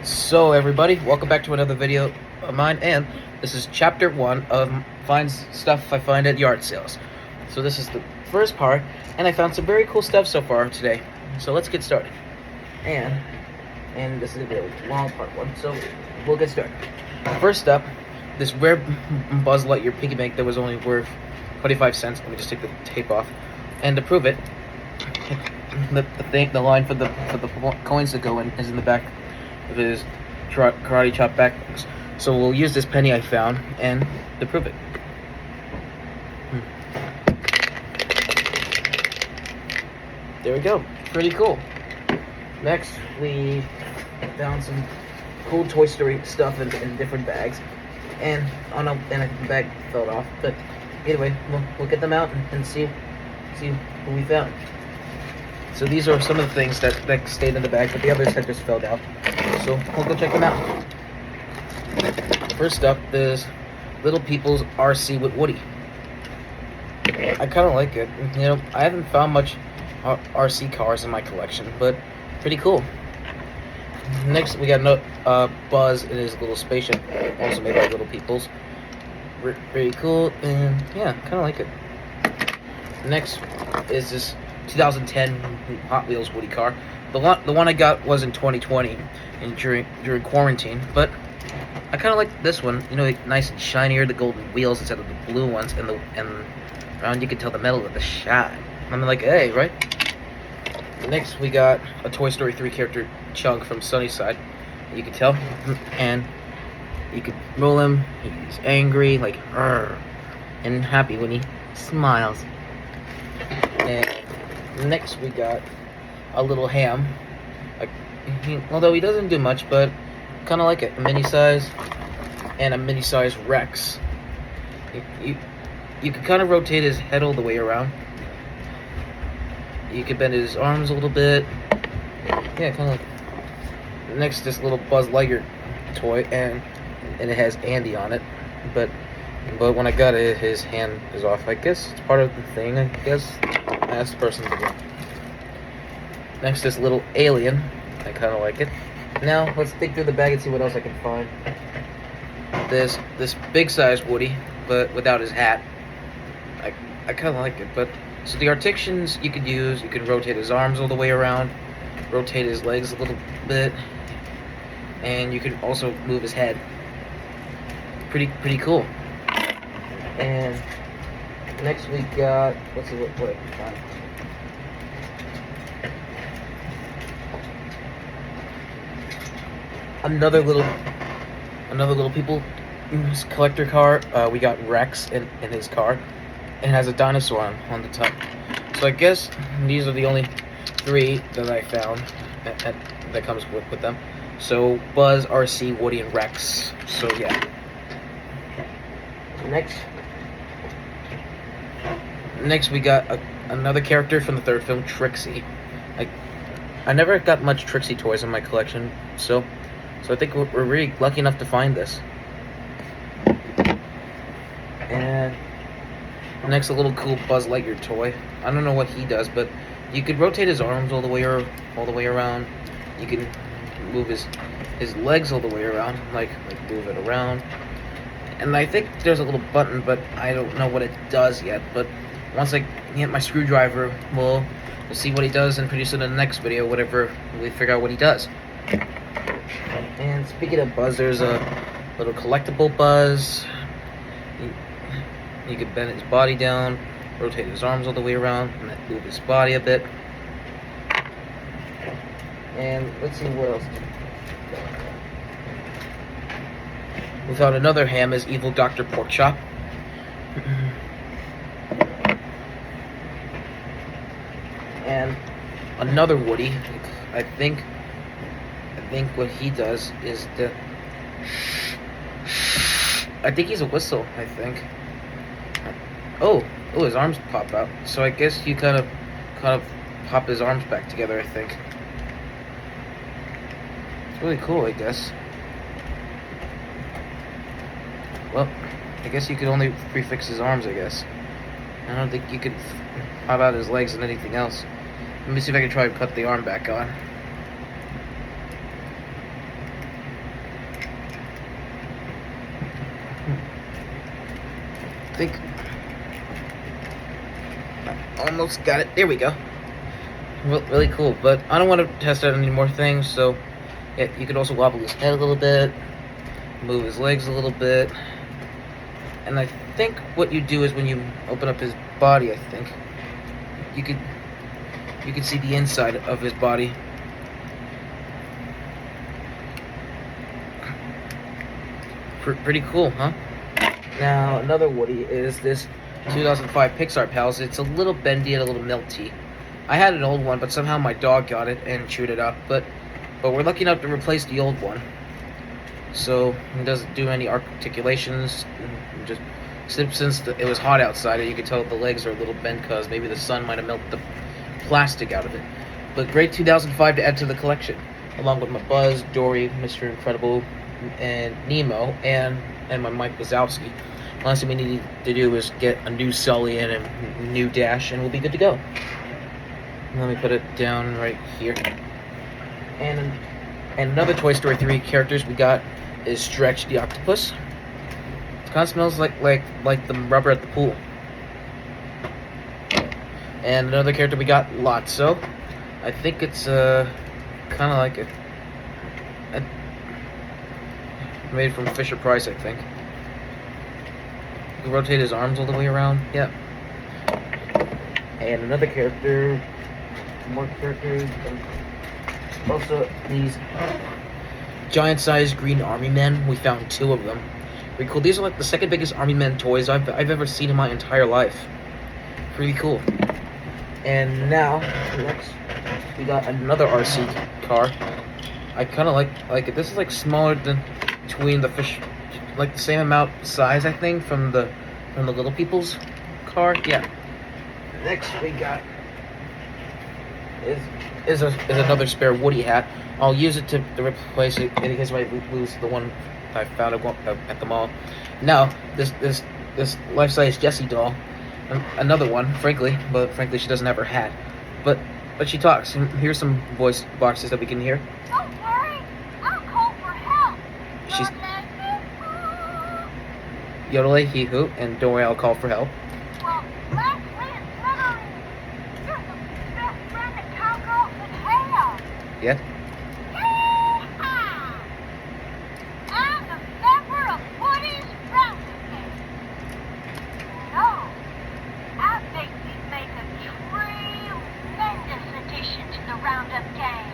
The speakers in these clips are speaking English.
So everybody, welcome back to another video of mine, and this is chapter 1 of find stuff I find at yard sales. So this is the first part, and I found some very cool stuff so far today. So let's get started. And this is a really long part 1, so we'll get started. First up, this rare Buzz Lightyear piggy bank that was only worth 25 cents. Let me just take the tape off. And to prove it, the line for the coins to go in is in the back of his karate chop backbooks. So we'll use this penny I found and to prove it. There we go. Pretty cool. Next, we found some cool Toy Story stuff in different bags, and I think the bag fell off. But anyway, we'll get them out and see what we found. So these are some of the things that stayed in the bag, but the others had just fell out. So we'll go check them out. First up is Little People's RC with Woody. I kind of like it. You know, I haven't found much RC cars in my collection, but pretty cool. Next, we got Buzz in his little spaceship, also made by Little People's. Pretty cool, and yeah, kind of like it. Next is this 2010 Hot Wheels Woody car. The one I got was in 2020 and during quarantine, but I kind of like this one. You know, like nice and shinier, the golden wheels instead of the blue ones, and around you can tell the metal of the shine. I'm like, hey, right? Next, we got a Toy Story 3 character Chunk from Sunnyside. You can tell, and you could roll him. He's angry, like, and happy when he smiles. And next, we got a little Ham. Although he doesn't do much, but kind of like it. A mini size and a mini size Rex. You could kind of rotate his head all the way around. You could bend his arms a little bit. Yeah, kind of like. Next, this little Buzz Lightyear toy, and it has Andy on it. But when I got it, his hand is off. I guess it's part of the thing. I guess I asked the person to do. Next, this little alien. I kind of like it. Now, let's dig through the bag and see what else I can find. This big size Woody, but without his hat. I kind of like it, but so the articulations you could use, you can rotate his arms all the way around, rotate his legs a little bit, and you can also move his head. Pretty cool. And next we got, let's see what I can find. Another little people collector car. We got Rex in his car. It has a dinosaur on the top. So I guess these are the only 3 that I found that comes with them. So Buzz, RC, Woody, and Rex. So yeah. Next we got another character from the 3rd film, Trixie. I never got much Trixie toys in my collection, so I think we're really lucky enough to find this. And next, a little cool Buzz Lightyear toy. I don't know what he does, but you could rotate his arms all the way around. You can move his legs all the way around, like move it around. And I think there's a little button, but I don't know what it does yet. But once I get my screwdriver, we'll see what he does, and pretty soon in the next video, whatever, we figure out what he does. And speaking of Buzz, there's a little collectible Buzz. You could bend his body down, rotate his arms all the way around, and move his body a bit. And let's see what else. We found another Ham as Evil Dr. Porkchop. And another Woody. I think what he does is I think he's a whistle, I think. Oh, his arms pop out. So I guess you kind of pop his arms back together, I think. It's really cool, I guess. Well, I guess you could only prefix his arms, I guess. I don't think you could pop out his legs and anything else. Let me see if I can try to cut the arm back on. think I almost got it. There we go. Really cool, but I don't want to test out any more things, so yeah, you could also wobble his head a little bit, move his legs a little bit, and I think what you do is when you open up his body, I think you could see the inside of his body. Pretty cool, huh? Now another Woody is this 2005 Pixar Pals. It's a little bendy and a little melty. I had an old one, but somehow my dog got it and chewed it up. But we're lucky enough to replace the old one, so it doesn't do any articulations. Just since it was hot outside, you could tell the legs are a little bent because maybe the sun might have melted the plastic out of it. But great 2005 to add to the collection, along with my Buzz, Dory, Mr. Incredible, and Nemo, and my Mike Wazowski. Last thing we need to do is get a new Sully and a new Dash, and we'll be good to go. Let me put it down right here. And another Toy Story 3 characters we got is Stretch the Octopus. It kind of smells like the rubber at the pool. And another character we got, Lotso. I think it's kind of like a made from Fisher Price, I think. You can rotate his arms all the way around. Yeah. And another character. More characters. Also, these giant-sized green army men. We found 2 of them. Pretty cool. These are like the second biggest army men toys I've ever seen in my entire life. Pretty cool. And now, next, we got another RC car. I kind of like it. This is like smaller than between the fish, like the same amount size, I think, from the Little People's car. Yeah. Next we got is another spare Woody hat. I'll use it to replace it in case I lose the one I found at the mall. Now this life-size Jessie doll, another one, frankly she doesn't have her hat, but she talks. And here's some voice boxes that we can hear. Don't worry, I'll call for help. She's yodeling, he hoot, and don't worry, I'll call for help. Well, Leslie is literally, you're the best friend that cowgirls can have. Yeah. Yeehaw! I'm a member of Woody's Roundup Gang. No, I think we've made a tremendous addition to the Roundup Gang.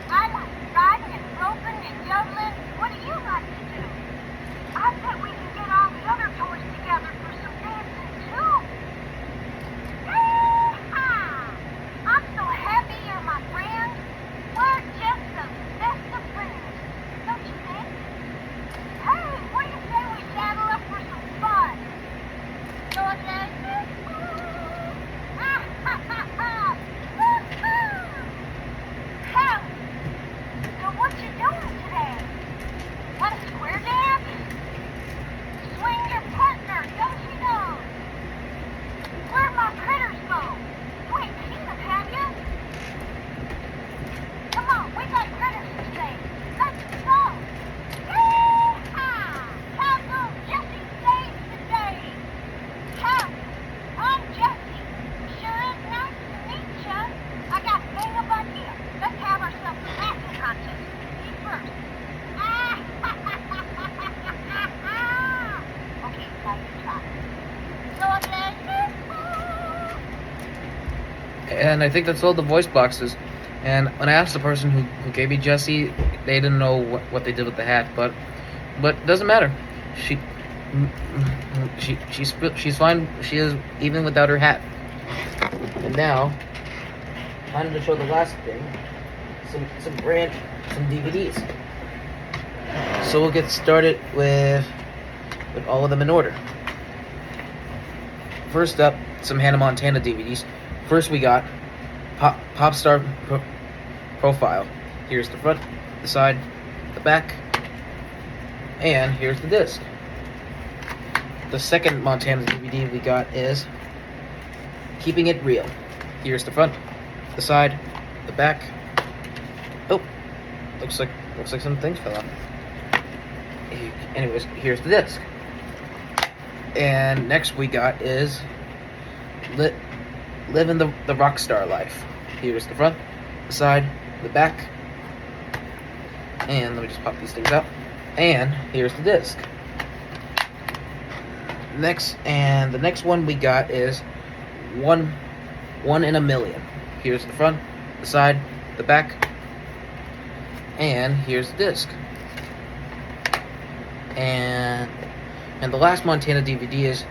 I like riding and roping and yodeling. What do you like to do? I bet we can get all the other toys together for some dancing too. Yeehaw! I'm so happy you're my friend. We're just the best of friends, don't you think? Hey, what do you say we saddle up for some fun? So it says, Hell, so what you doing today? Want a square dance? Swing your partner, don't you know? Where'd my critters go? You ain't seen them, have you? Come on, we got critters today. Let's go. Yeehaw! Cowgirl Jessie saves the day. Howdy, I'm Jessie. Sure is nice to meet ya. I got bang of idea. Let's have ourselves a laughing contest. Me first. Okay, now you try. So And I think that's all the voice boxes. And when I asked the person who gave me Jessie, they didn't know what they did with the hat, but it doesn't matter. She's fine. She is even without her hat. And now, time to show the last thing. Some DVDs. So we'll get started with all of them in order. First up, some Hannah Montana DVDs. First we got Pop Star Profile. Here's the front, the side, the back, and here's the disc. The second Montana DVD we got is Keeping It Real. Here's the front, the side, the back. Oh, looks like some things fell out. Anyways, here's the disc. And next we got is living the rock star life. Here's the front, the side, the back, and let me just pop these things out. And here's the disc. The next one we got is one in a million. Here's the front, the side, the back, and here's the disc. And the last Montana DVD is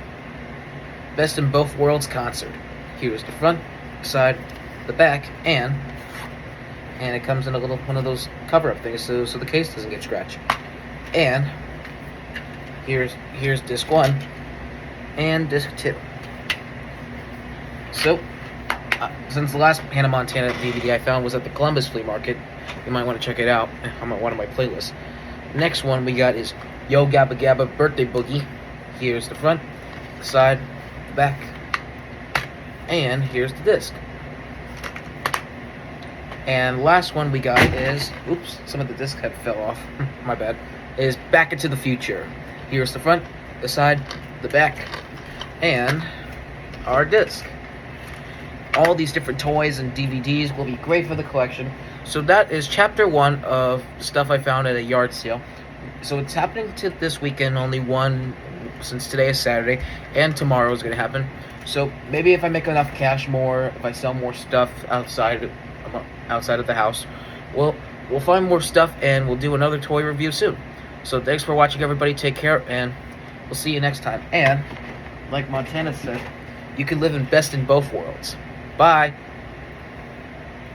Best in Both Worlds concert. Here's the front, side, the back, and it comes in a little one of those cover-up things so the case doesn't get scratched. And here's disc 1 and disc 2. So since the last Hannah Montana DVD I found was at the Columbus Flea Market, you might want to check it out on one of my playlists. Next one we got is Yo Gabba Gabba Birthday Boogie. Here's the front, the side, the back, and here's the disc. And last one we got is, oops, some of the disc had fell off, my bad, is Back into the Future. Here's the front, the side, the back, and our disc. All these different toys and DVDs will be great for the collection. So that is chapter 1 of stuff I found at a yard sale. So it's happening to this weekend, only one, since today is Saturday, and tomorrow is going to happen. So maybe if I make enough cash more, if I sell more stuff outside of the house, we'll find more stuff and we'll do another toy review soon. So thanks for watching, everybody. Take care, and we'll see you next time. And like Montana said, you can live in best in both worlds. Bye.